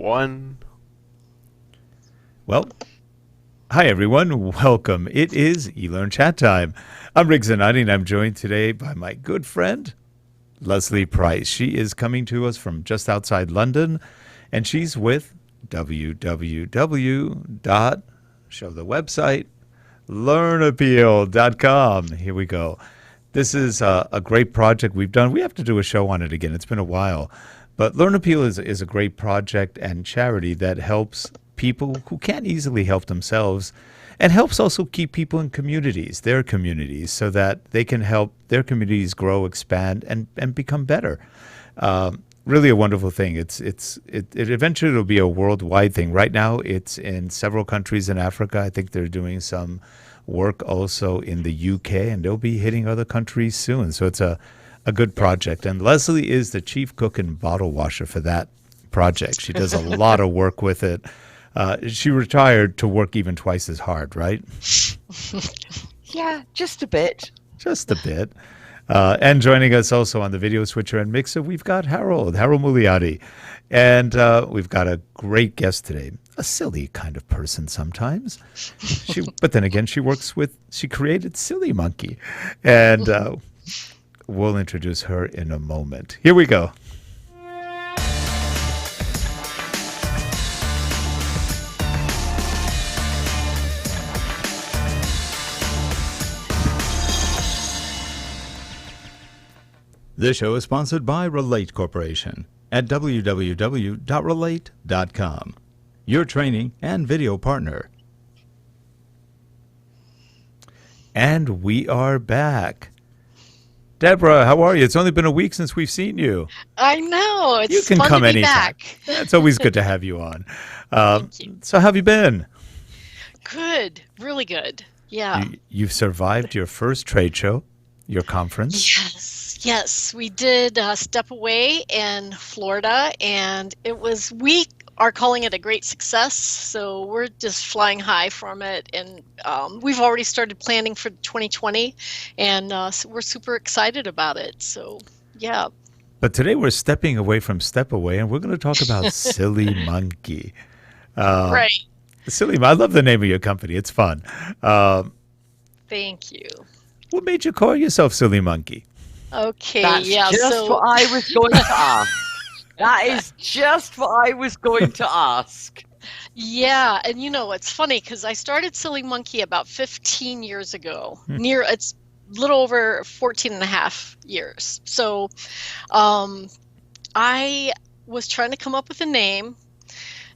one. Well, hi everyone. Welcome. It is eLearnChat time. I'm Rick Zanotti, and I'm joined today by my good friend, Leslie Price. She is coming to us from just outside London, and she's with show the website, learnappeal.com. Here we go. This is a great project we've done. We have to do a show on it again. It's been a while. But Learn Appeal is a great project and charity that helps people who can't easily help themselves, and helps also keep people in communities, their communities, so that they can help their communities grow, expand, and become better. Really a wonderful thing. It eventually will be a worldwide thing. Right now, it's in several countries in Africa. I think they're doing some work also in the UK, and they'll be hitting other countries soon. So it's a good project. And Leslie is the chief cook and bottle washer for that project. She does a lot of work with it. She retired to work even twice as hard, right? Yeah, just a bit. Just a bit. And joining us also on the video switcher and mixer, we've got Harold Muliati. And we've got a great guest today, a silly kind of person sometimes. But then again, she created SillyMonkey. And we'll introduce her in a moment. Here we go. This show is sponsored by Relate Corporation at www.relate.com, your training and video partner. And we are back. Deborah, how are you? It's only been a week since we've seen you. I know. It's you can fun come to be anytime. back. It's always good to have you on. Thank you. So how have you been? Good. Really good. Yeah. You've survived your first trade show, your conference. Yes. We did Step Away in Florida, and we are calling it a great success. So we're just flying high from it. And we've already started planning for 2020, and so we're super excited about it. So, yeah. But today we're stepping away from Step Away, and we're going to talk about SillyMonkey. Right. I love the name of your company. It's fun. Thank you. What made you call yourself SillyMonkey? Okay. That's just what I was going to ask. That is just what I was going to ask. Yeah, and it's funny because I started SillyMonkey about 15 years ago. It's a little over 14 and a half years. So I was trying to come up with a name,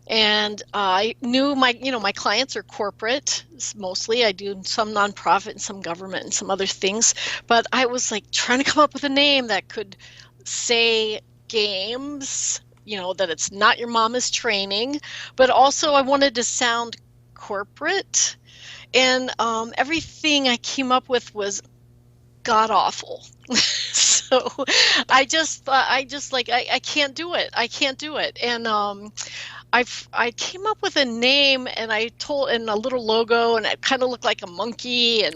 and I knew my clients are corporate mostly. I do some nonprofit and some government and some other things, but I was like trying to come up with a name that could say games, that it's not your mama's training, but also I wanted to sound corporate, and everything I came up with was god awful. So I can't do it. And I came up with a name, and and a little logo, and it kind of looked like a monkey, and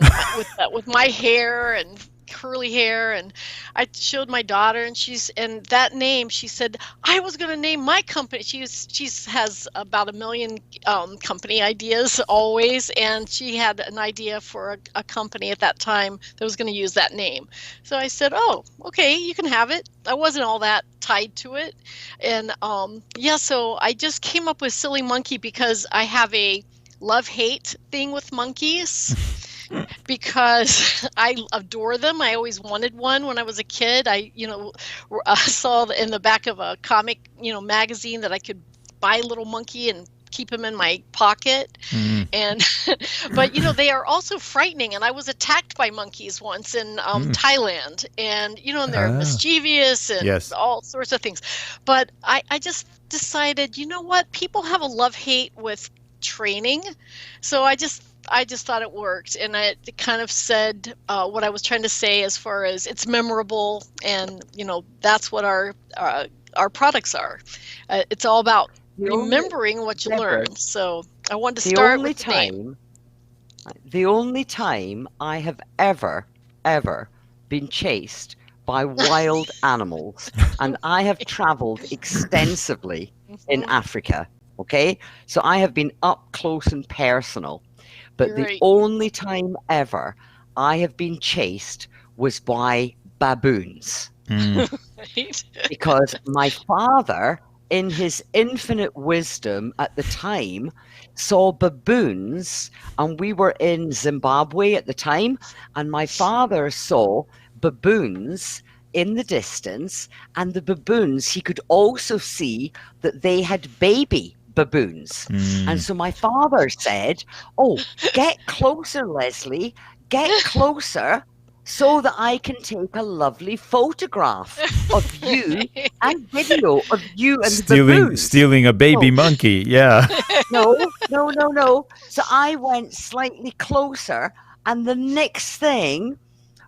with my hair and curly hair, and I showed my daughter, and that name, she said I was going to name my company. She has about 1 million company ideas always, and she had an idea for a company at that time that was going to use that name. So I said, oh, okay, you can have it. I wasn't all that tied to it. And so I just came up with SillyMonkey because I have a love-hate thing with monkeys. Because I adore them. I always wanted one when I was a kid. I saw in the back of a comic, magazine that I could buy a little monkey and keep him in my pocket. And but they are also frightening. And I was attacked by monkeys once in Thailand, and and they're mischievous and all sorts of things. But I just decided, what? People have a love-hate with training, so I just thought it worked, and it kind of said what I was trying to say as far as it's memorable, and that's what our products are. It's all about remembering what you learn. So I wanted to start with the name. The only time I have ever been chased by wild animals, and I have traveled extensively, in Africa. Okay, so I have been up close and personal, but the Right. only time ever I have been chased was by baboons. Right. Because my father, in his infinite wisdom at the time, saw baboons, and we were in Zimbabwe at the time, and my father saw baboons in the distance, and the baboons, he could also see that they had baby baboons. And so my father said, "Oh, get closer, Leslie, get closer, so that I can take a lovely photograph of you and video of you and the baboons." Stealing a baby monkey. Yeah. No. So I went slightly closer, and the next thing,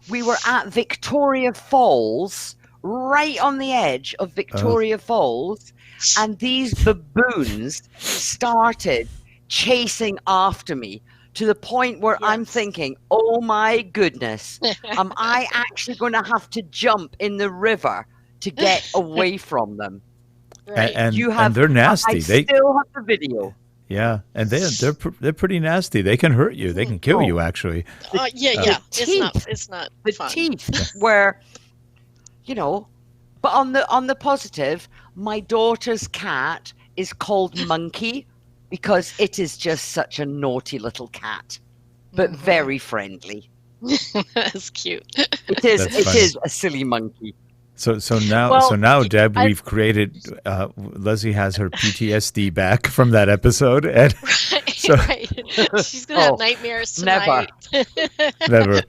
we were at Victoria Falls, right on the edge of Victoria Falls, and these baboons started chasing after me, to the point where I'm thinking, oh my goodness, am I actually going to have to jump in the river to get away from them? Right. And they're nasty. I still have the video. Yeah, and they're pretty nasty. They can hurt you. They can kill you, actually. Yeah. teeth. It's not The fun. teeth were, but on the positive, my daughter's cat is called Monkey because it is just such a naughty little cat, but very friendly. That's cute. It is. That's It funny. is a silly monkey. So now, Well, Deb, we've created. Leslie has her PTSD back from that episode, and so Right. She's gonna have nightmares never. tonight. never.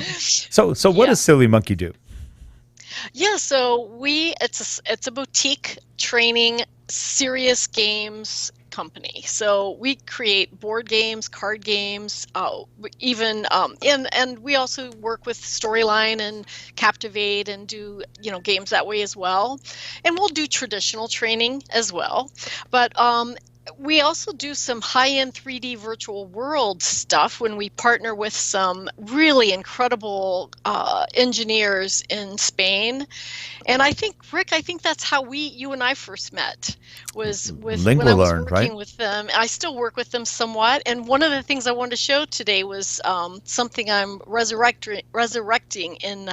So what does Silly Monkey do? Yeah, so it's a boutique training serious games company. So we create board games, card games, even and we also work with Storyline and Captivate and do games that way as well. And we'll do traditional training as well. But we also do some high-end 3D virtual world stuff when we partner with some really incredible engineers in Spain. And I think, Rick, that's how you and I first met, was with when I was LinguaLearn, working right? with them. I still work with them somewhat. And one of the things I wanted to show today was something I'm resurrecting in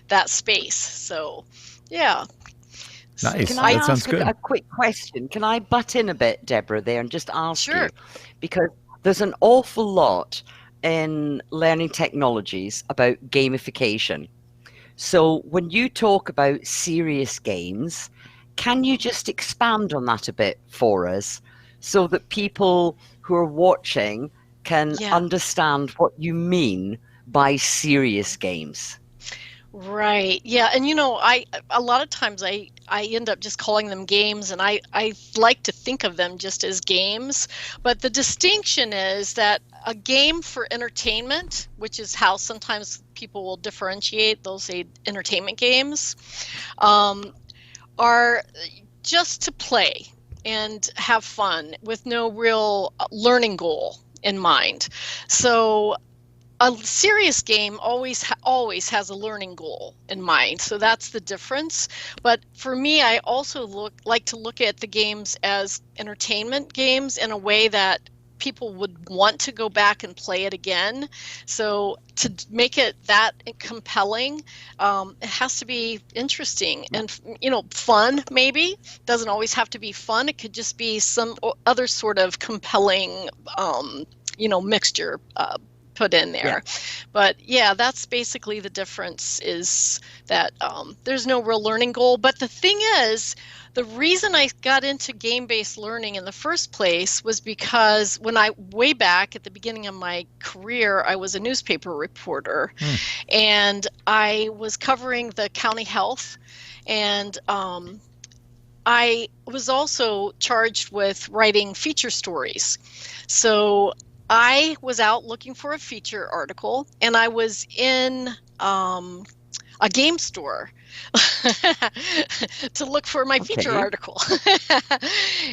that space. So, yeah. Nice. Can I That sounds ask good. a quick question? Can I butt in a bit, Deborah, there, and just ask Sure. you? Because there's an awful lot in learning technologies about gamification. So when you talk about serious games, can you just expand on that a bit for us so that people who are watching can Yeah. understand what you mean by serious games? Right. Yeah. And a lot of times I end up just calling them games, and I like to think of them just as games. But the distinction is that a game for entertainment, which is how sometimes people will differentiate, they'll say entertainment games, are just to play and have fun with no real learning goal in mind. So a serious game always has a learning goal in mind, so that's the difference. But for me, I also like to look at the games as entertainment games in a way that people would want to go back and play it again. So to make it that compelling, it has to be interesting and fun. Maybe doesn't always have to be fun. It could just be some other sort of compelling, mixture. Put in there. But yeah, that's basically the difference, is that there's no real learning goal. But the thing is, the reason I got into game-based learning in the first place was because way back at the beginning of my career, I was a newspaper reporter, and I was covering the county health, and I was also charged with writing feature stories. So I was out looking for a feature article, and I was in a game store to look for my feature article.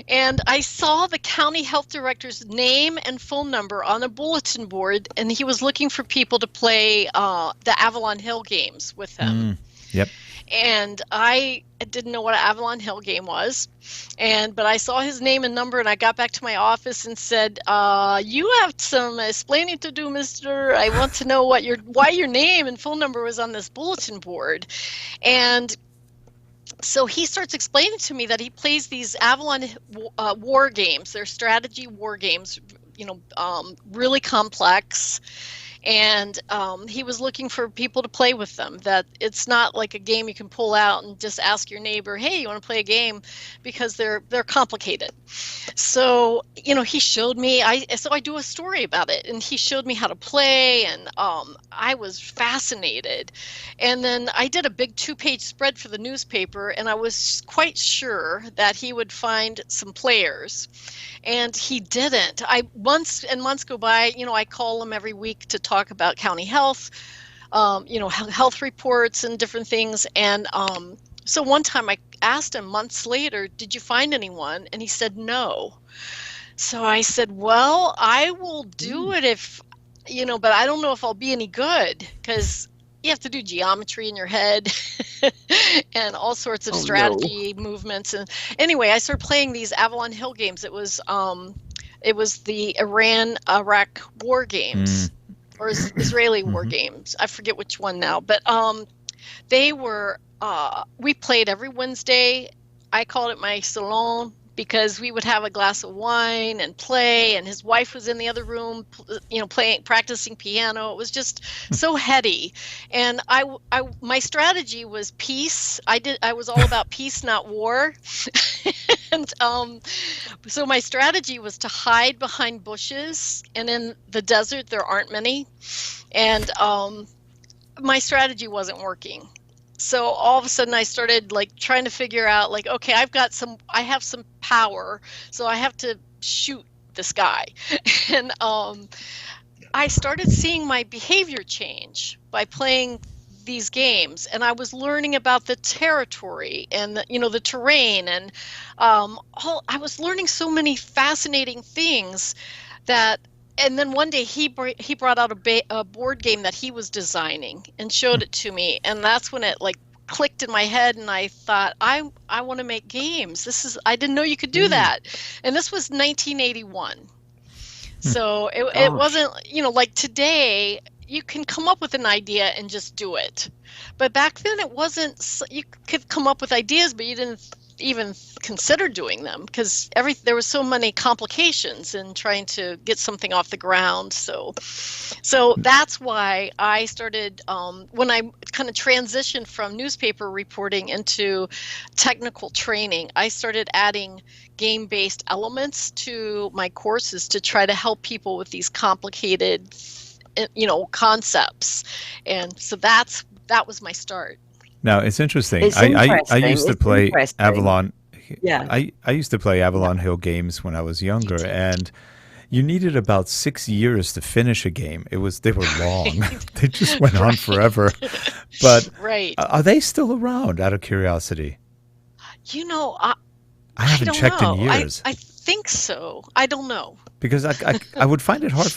And I saw the county health director's name and phone number on a bulletin board, and he was looking for people to play the Avalon Hill games with him. Yep. And I didn't know what an Avalon Hill game was. But I saw his name and number, and I got back to my office and said, you have some explaining to do, mister. I want to know why your name and phone number was on this bulletin board. And so he starts explaining to me that he plays these Avalon war games. They're strategy war games, really complex. And he was looking for people to play with them, that it's not like a game you can pull out and just ask your neighbor, hey, you want to play a game, because they're complicated. So, he showed me, so I do a story about it, and he showed me how to play, and I was fascinated. And then I did a big 2-page spread for the newspaper, and I was quite sure that he would find some players. And he didn't. Months and months go by. I call him every week to talk about county health, health reports and different things. And so one time I asked him months later, did you find anyone? And he said no. So I said, well, I will do it if, but I don't know if I'll be any good, because you have to do geometry in your head and all sorts of strategy movements. And anyway, I started playing these Avalon Hill games. It was the Iran-Iraq war games, or Israeli war games. I forget which one now, but they were. We played every Wednesday. I called it my salon, because we would have a glass of wine and play, and his wife was in the other room, practicing piano. It was just so heady. And my strategy was peace. I was all about peace, not war. And so my strategy was to hide behind bushes, and in the desert there aren't many. And my strategy wasn't working. So all of a sudden I started trying to figure out okay, I have some power, so I have to shoot this guy. And I started seeing my behavior change by playing these games, and I was learning about the territory and the terrain, and I was learning so many fascinating things that. And then one day he brought out a board game that he was designing and showed it to me, and that's when it clicked in my head, and I thought, I want to make games. I didn't know you could do that. And this was 1981. So it wasn't, like today you can come up with an idea and just do it. But back then it wasn't. You could come up with ideas, but you didn't even consider doing them, because there was so many complications in trying to get something off the ground. So that's why I started, when I kind of transitioned from newspaper reporting into technical training, I started adding game-based elements to my courses to try to help people with these complicated concepts. And so that was my start. Now it's interesting. I used to play Avalon. Yeah. I used to play Avalon Hill games when I was younger, and you needed about 6 years to finish a game. They were long. They just went on forever. But are they still around? Out of curiosity. I haven't checked in years. I think so. I don't know. Because I would find it hard,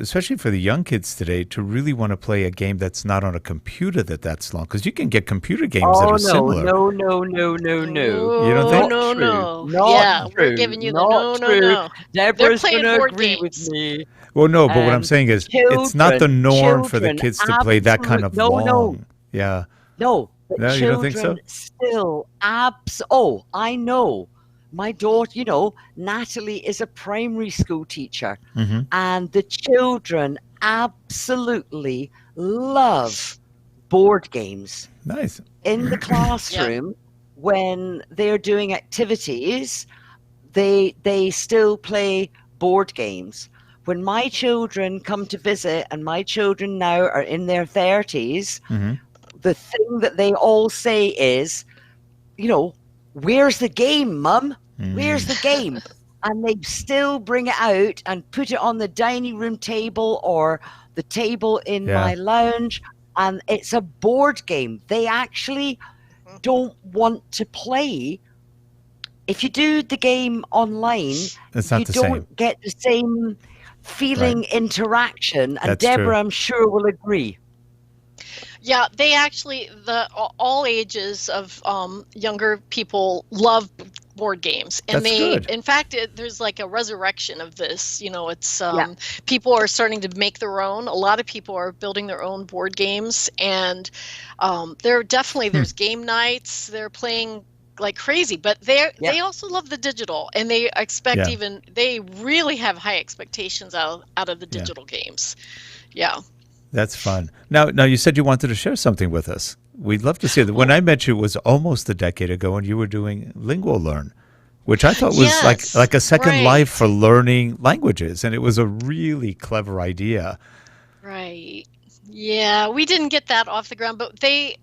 especially for the young kids today, to really want to play a game that's not on a computer that's long. Because you can get computer games that are similar. No. You don't think? No. Not true. We're giving you not the true. no. Deborah's They're going playing to board agree games. with me. Well, no, but what I'm saying is it's not the norm for the kids to play that kind of long. No. Yeah. No. No, you don't think so? Still, I know. My daughter, Natalie is a primary school teacher, and the children absolutely love board games. Nice. In the classroom, when they're doing activities, they still play board games. When my children come to visit, and my children now are in their 30s, the thing that they all say is, where's the game, Mum? Where's the game? And they still bring it out and put it on the dining room table or the table in my lounge, and it's a board game. They actually don't want to play. If you do the game online, you don't get the same feeling interaction. And That's Deborah, true. I'm sure, will agree. Yeah, they actually, all ages of younger people love board games, and That's they, good. in fact, there's like a resurrection of this. It's Yeah. people are starting to make their own. A lot of people are building their own board games, and there's game nights. They're playing like crazy, but they also love the digital, and they expect Yeah. they really have high expectations out of the Yeah. digital games. Yeah. That's fun. Now, you said you wanted to share something with us. We'd love to see it. When I met you, it was almost a decade ago, and you were doing LinguaLearn, which I thought was Yes, like a second life right. for learning languages, and it was a really clever idea. Right. Yeah, we didn't get that off the ground, but they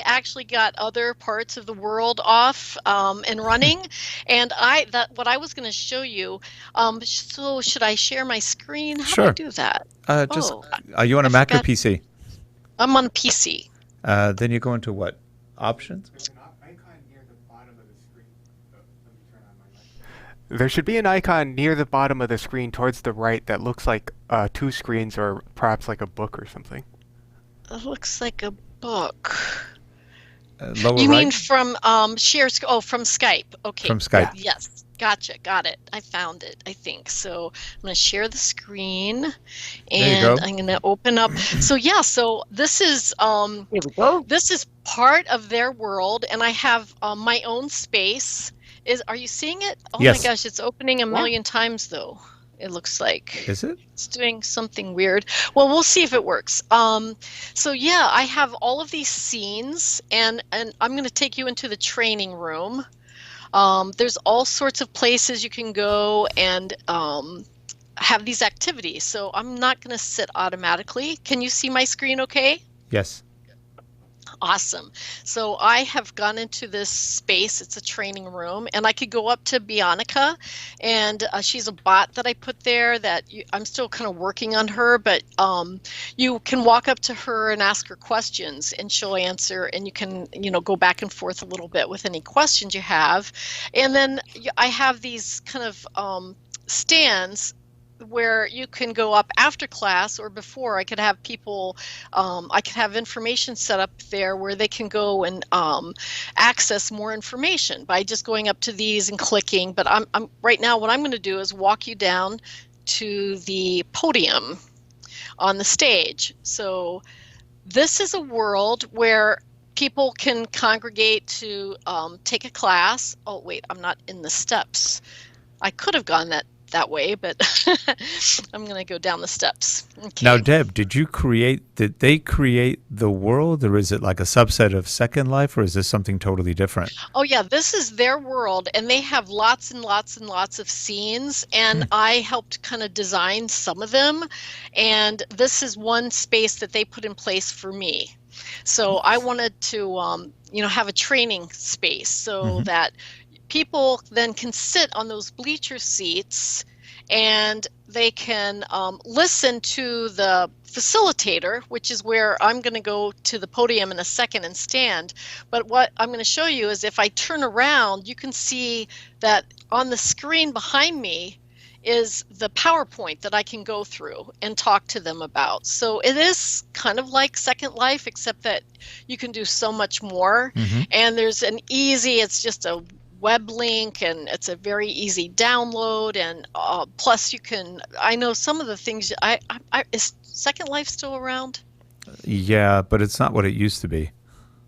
actually got other parts of the world off and running. And what I was going to show you. So should I share my screen? How do I Sure. do that? Just Oh, are you on a I Mac or forgot. PC? I'm on PC. Then you go into what? Options? There's an icon near the bottom of the screen. Let me turn on my mic. There should be an icon near the bottom of the screen towards the right that looks like two screens or perhaps like a book or something. It looks like a book. Lower You right? mean from from Skype? Okay. From Skype. Yes. Gotcha. Got it. I found it, I think. So I'm going to share the screen, There you and go. I'm going to open up. So this is Here we go. this is part of their world, and I have my own space. Are you seeing it? Oh Yes. my gosh, it's opening a million times though. It looks like Is it? it's doing something weird. Well, we'll see if it works. So yeah, I have all of these scenes, and I'm going to take you into the training room. There's all sorts of places you can go and have these activities. So I'm not going to sit automatically. Can you see my screen okay? Yes. Awesome. So I have gone into this space. It's a training room, and I could go up to Bionica, and she's a bot that I put there that I'm still kind of working on her, but you can walk up to her and ask her questions, and she'll answer, and you can, go back and forth a little bit with any questions you have. And then I have these kind of stands where you can go up after class or before. I could have people, I could have information set up there where they can go and access more information by just going up to these and clicking. But I'm right now, what I'm going to do is walk you down to the podium on the stage. So this is a world where people can congregate to take a class. Oh, wait, I'm not in the steps. I could have gone that way, but I'm going to go down the steps. Okay. Now, Deb, did they create the world, or is it like a subset of Second Life, or is this something totally different? Oh yeah, this is their world, and they have lots and lots and lots of scenes, and I helped kind of design some of them, and this is one space that they put in place for me. So I wanted to have a training space so that people then can sit on those bleacher seats, and they can listen to the facilitator, which is where I'm going to go to the podium in a second and stand. But what I'm going to show you is if I turn around, you can see that on the screen behind me is the PowerPoint that I can go through and talk to them about. So it is kind of like Second Life, except that you can do so much more. And there's it's just a web link, and it's a very easy download, and plus I know some of the things. Is Second Life still around? Yeah, but it's not what it used to be.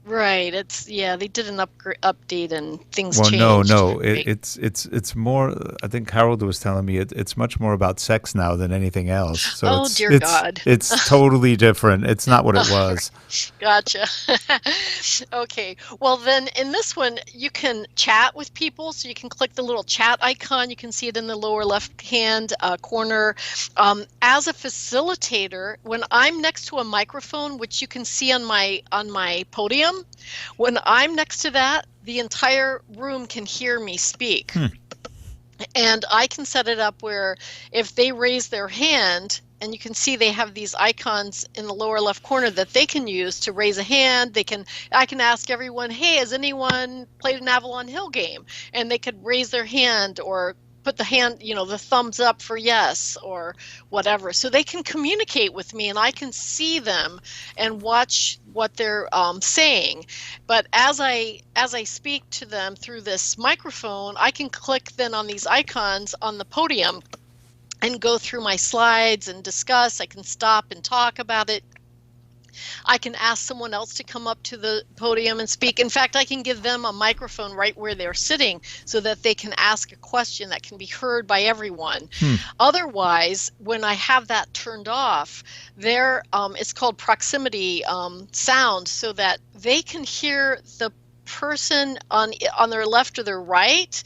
Right. They did an update, and things Well, changed. no. It's more. I think Harold was telling me it's much more about sex now than anything else. So Oh, dear God. It's totally different. It's not what it was. Gotcha. Okay. Well, then in this one, you can chat with people. So you can click the little chat icon. You can see it in the lower left-hand corner. As a facilitator, when I'm next to a microphone, which you can see on my podium, when I'm next to that, the entire room can hear me speak. And I can set it up where if they raise their hand, and you can see they have these icons in the lower left corner that they can use to raise a hand. I can ask everyone, hey, has anyone played an Avalon Hill game? And they could raise their hand or put the hand, the thumbs up for yes or whatever. So they can communicate with me and I can see them and watch what they're saying. But as I speak to them through this microphone, I can click then on these icons on the podium and go through my slides and discuss. I can stop and talk about it. I can ask someone else to come up to the podium and speak. In fact, I can give them a microphone right where they're sitting so that they can ask a question that can be heard by everyone. Otherwise, when I have that turned off, it's called proximity sound, so that they can hear the person on their left or their right,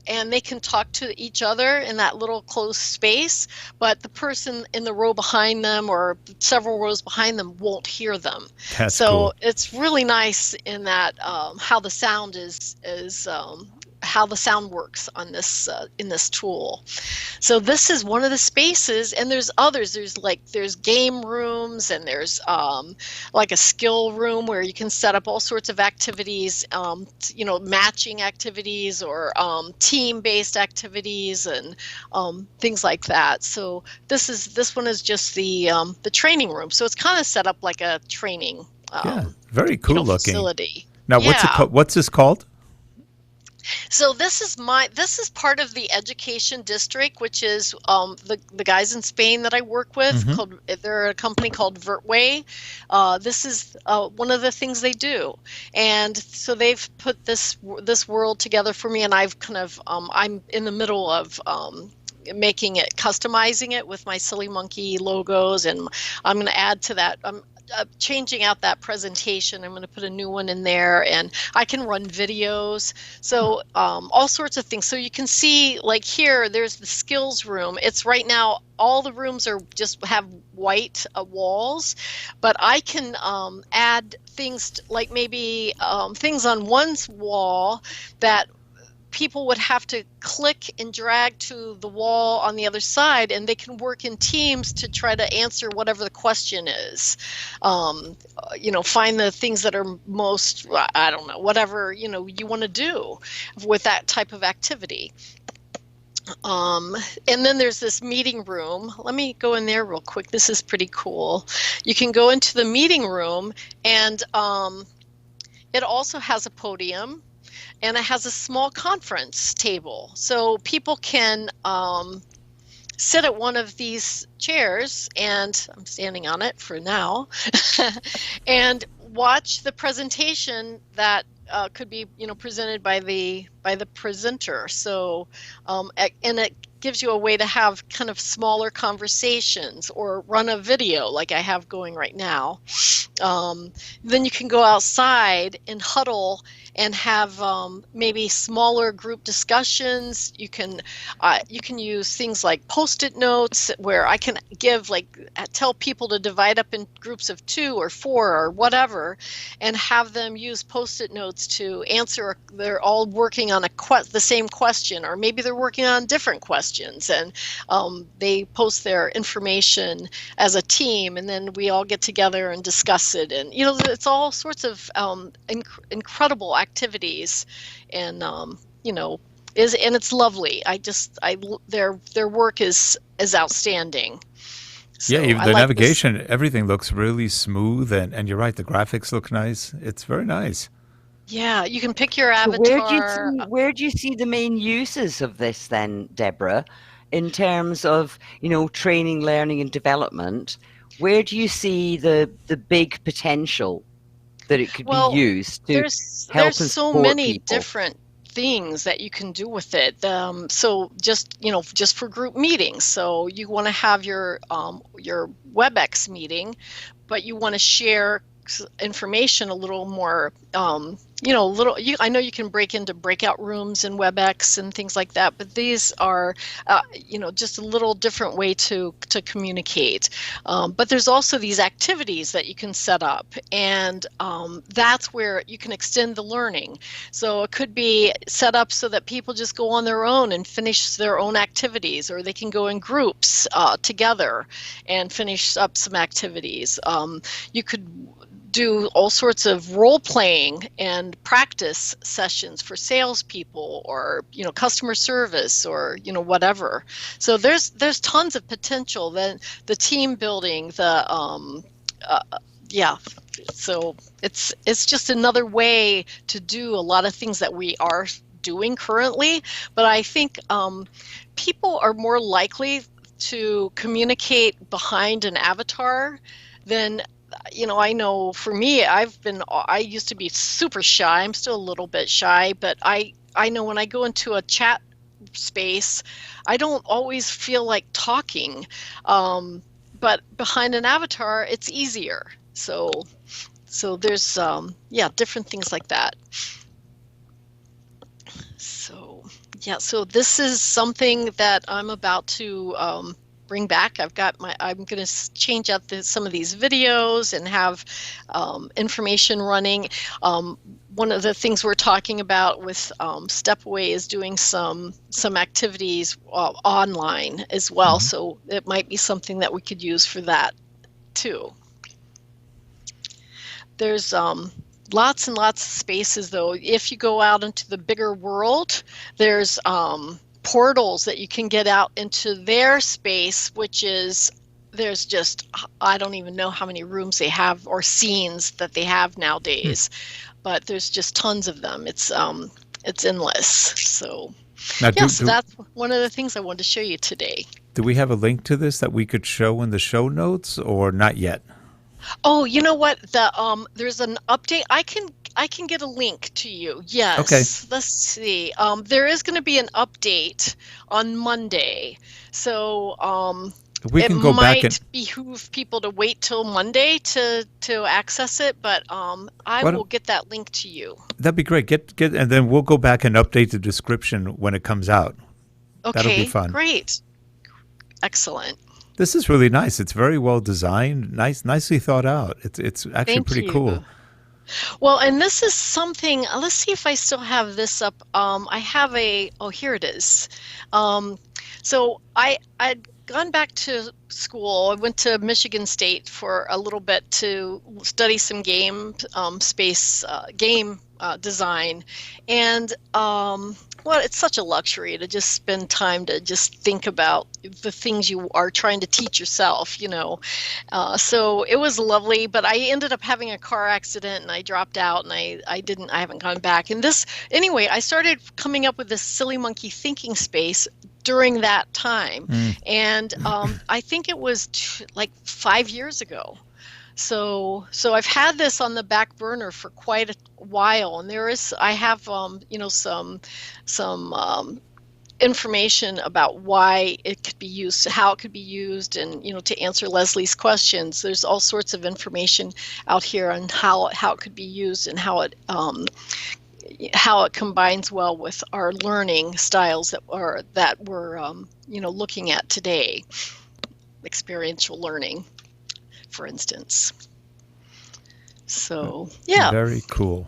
and they can talk to each other in that little closed space, but the person in the row behind them or several rows behind them won't hear them. That's so cool. It's really nice in that how the sound is how the sound works on this in this tool. So this is one of the spaces, and there's others. There's game rooms, and there's like a skill room where you can set up all sorts of activities, matching activities or team-based activities and things like that. So this one is just the training room. So it's kind of set up like a training very cool looking facility. Now, what's this called? So this is part of the education district, which is the guys in Spain that I work with. They're a company called Virtway. This is one of the things they do, and so they've put this world together for me, and I've I'm in the middle of making it, customizing it with my SillyMonkey logos, and I'm going to add to that. Changing out that presentation. I'm going to put a new one in there, and I can run videos. So all sorts of things. So you can see, like here, there's the skills room. It's right now, all the rooms have white walls, but I can add things like maybe things on one wall that people would have to click and drag to the wall on the other side, and they can work in teams to try to answer whatever the question is. Find the things that are most, I don't know, whatever, you want to do with that type of activity. And then there's this meeting room. Let me go in there real quick. This is pretty cool. You can go into the meeting room, and it also has a podium, and it has a small conference table. So people can sit at one of these chairs, and I'm standing on it for now, and watch the presentation that could be presented by the presenter. So and it gives you a way to have kind of smaller conversations or run a video like I have going right now. Then you can go outside and huddle and have maybe smaller group discussions. You can use things like Post-it notes, where I can tell people to divide up in groups of 2 or 4 or whatever, and have them use Post-it notes to answer. They're all working on the same question, or maybe they're working on different questions, and they post their information as a team, and then we all get together and discuss it. And it's all sorts of incredible activities, and it's lovely. Their work is outstanding. So even the navigation, everything looks really smooth, and you're right, the graphics look nice. It's very nice. Yeah, you can pick your So avatar. where do you see the main uses of this then, Deborah, in terms of training, learning, and development? Where do you see the big potential that it could be used to help and there's so support many people? different things that you can do with it. So just for group meetings. So you want to have your WebEx meeting, but you want to share information a little more. I know you can break into breakout rooms in WebEx and things like that, but these are, just a little different way to communicate. But there's also these activities that you can set up, and that's where you can extend the learning. So it could be set up so that people just go on their own and finish their own activities, or they can go in groups together and finish up some activities. You could do all sorts of role playing and practice sessions for salespeople, or customer service, or whatever. So there's tons of potential. Then the team building, yeah. So it's just another way to do a lot of things that we are doing currently. But I think people are more likely to communicate behind an avatar than, I know for me, I used to be super shy. I'm still a little bit shy, but I know when I go into a chat space, I don't always feel like talking. But behind an avatar, it's easier. So there's different things like that. So this is something that I'm about to bring back. I'm going to change out some of these videos and have information running. One of the things we're talking about with Stepaway is doing some activities online as well. Mm-hmm. So it might be something that we could use for that too. There's lots and lots of spaces, though. If you go out into the bigger world, there's portals that you can get out into their space, which is, there's just, I don't even know how many rooms they have or scenes that they have nowadays, but there's just tons of them. It's endless. So Now, so that's one of the things I wanted to show you today. do we have a link to this that we could show in the show notes, or not yet? Oh, you know what? There's an update. I can get a link to you. Yes. Okay. Let's see. There is going to be an update on Monday. So We can go back and behoove people to wait till Monday to access it, but I will get that link to you. that'd be great. Get and then we'll go back and update the description when it comes out. Okay. That'll be fun. Great. Excellent. This is really nice. It's very well designed, nicely thought out. It's actually Thank pretty you. cool. Well, and this is something, let's see if I still have this up. I have here it is. So I'd gone back to school. I went to Michigan State for a little bit to study some game design. And well, it's such a luxury to just spend time to just think about the things you are trying to teach yourself, So it was lovely, but I ended up having a car accident and I dropped out, and I haven't gone back. And anyway, I started coming up with this SillyMonkey ThinkingSpace during that time. And I think it was like 5 years ago. So I've had this on the back burner for quite a while, and I have some information about why it could be used, how it could be used, and to answer Leslie's questions. There's all sorts of information out here on how it could be used and how it combines well with our learning styles that we're looking at today, experiential learning, for instance. So yeah, Very cool.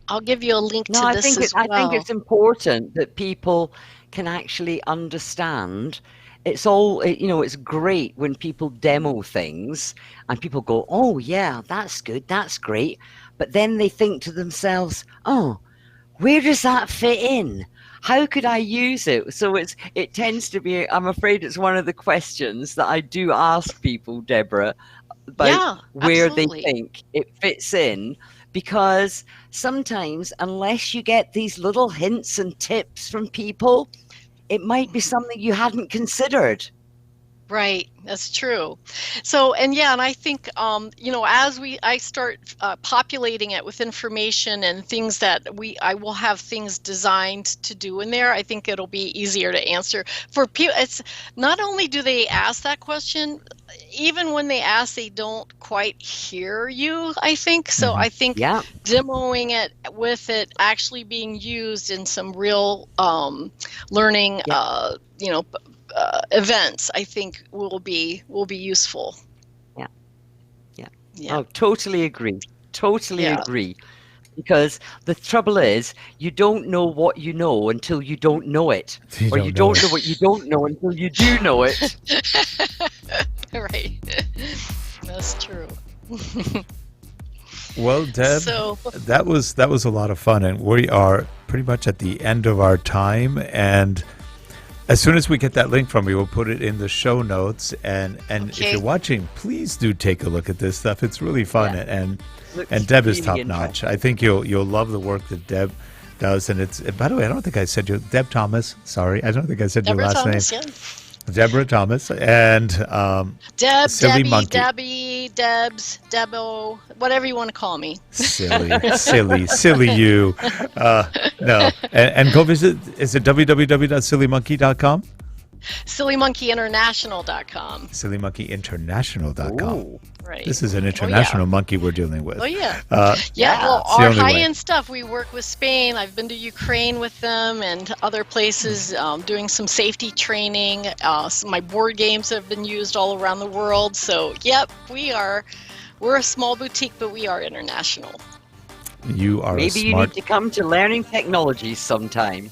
I'll give you a link to this as well. I think it's important that people can actually understand. It's all, it's great when people demo things and people go, oh yeah, that's good, that's great. But then they think to themselves, oh, where does that fit in? How could I use it? So it tends to be, I'm afraid it's one of the questions that I do ask people, Deborah, about where they think it fits in. Because sometimes, unless you get these little hints and tips from people, it might be something you hadn't considered. Right, that's true. So, and I think, as I start populating it with information and things that I will have things designed to do in there, I think it'll be easier to answer. For people, it's not only do they ask that question, even when they ask, they don't quite hear you, I think. So I think demoing it with it actually being used in some real learning, events, I think will be useful. Yeah. Oh, totally agree. Agree. Because the trouble is, you don't know what you know until you don't know it, or you don't know what you don't know until you do know it. Right. That's true. Well, Deb, So that was a lot of fun, and we are pretty much at the end of our time. And as soon as we get that link from you, we'll put it in the show notes. And if Okay. you're watching, please do take a look at this stuff. It's really fun, Yeah. and Looks Deb is really top notch. interesting. I think you'll love the work that Deb does. And it's, by the way, I don't think I said your Deb Thomas. Sorry, I don't think I said Deborah your last Thomas, name. yeah. Deborah Thomas and Deb, Silly Debbie, Monkey. Debbie, Debs, Debo, whatever you want to call me. silly you. No, and go visit. Is it www.sillymonkey.com? SillyMonkeyInternational.com. SillyMonkeyInternational.com. Ooh. Right. This is an international monkey we're dealing with. Oh, yeah. Uh, Yeah, well, it's the our only way. high-end stuff, we work with Spain. I've been to Ukraine with them and other places doing some safety training. My board games have been used all around the world. So, yep, we're a small boutique, but we are international. You are Maybe a you smart. need to come to Learning Technologies sometime.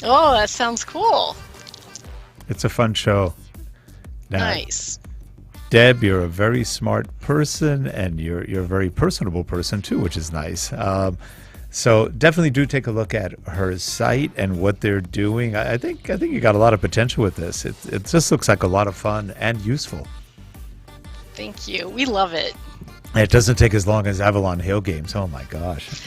Oh, that sounds cool. It's a fun show. Now, Nice. Deb, you're a very smart person, and you're a very personable person too, which is nice. So definitely do take a look at her site and what they're doing. I think you got a lot of potential with this. It just looks like a lot of fun and useful. Thank you. We love it. And it doesn't take as long as Avalon Hill games. Oh my gosh!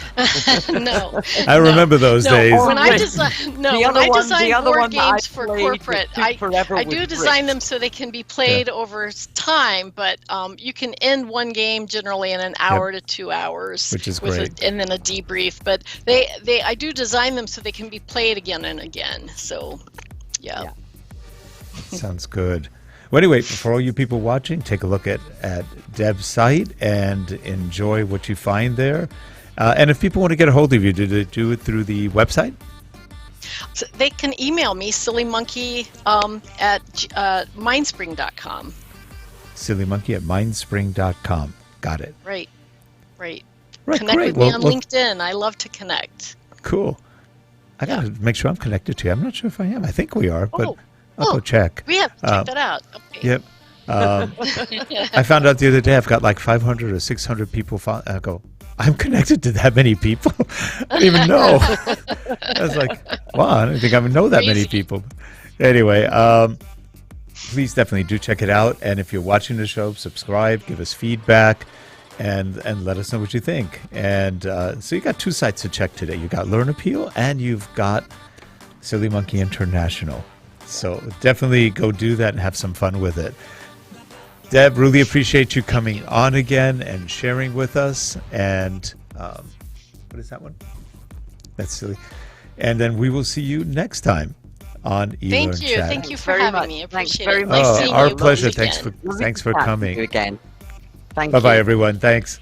No. I remember those No, days. when I Right. design The other one- design the other board one that I games for played corporate, that took forever I was do design Bricks. them so they can be played over time, but you can end one game generally in an hour to 2 hours, Which is with great. and then a debrief. But I do design them so they can be played again and again. So, yeah. Sounds good. Well, anyway, for all you people watching, take a look at Deb's site and enjoy what you find there. And if people want to get a hold of you, do they do it through the website? So they can email me, SillyMonkey at mindspring.com. SillyMonkey at mindspring.com. Got it. Right. Right, Connect great. with me Well, on well, LinkedIn. I love to connect. cool. I got to make sure I'm connected to you. I'm not sure if I am. I think we are, but Oh. I'll go check. We have to check that out. Okay. Yep. I found out the other day I've got like 500 or 600 people. I go, I'm connected to that many people. I didn't even know. I was like, wow, I don't think I know that many Crazy. people. Anyway, please definitely do check it out. And if you're watching the show, subscribe, give us feedback, and let us know what you think. And so you got two sites to check today. You got Learn Appeal and you've got Silly Monkey International. So definitely go do that and have some fun with it. Deb, really appreciate you coming on again and sharing with us. And what is that one? That's silly. And then we will see you next time on eLearnChat. Thank you. Thank you for Very having much. me. I Thanks appreciate very it. much. Nice seeing our you pleasure. again. Thanks for Chat to coming. you again. Thank Bye-bye, you. everyone. Thanks.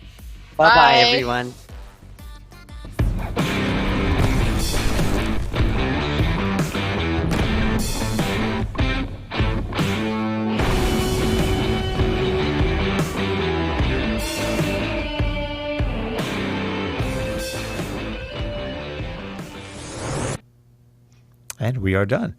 Bye-bye, Bye. everyone. And we are done.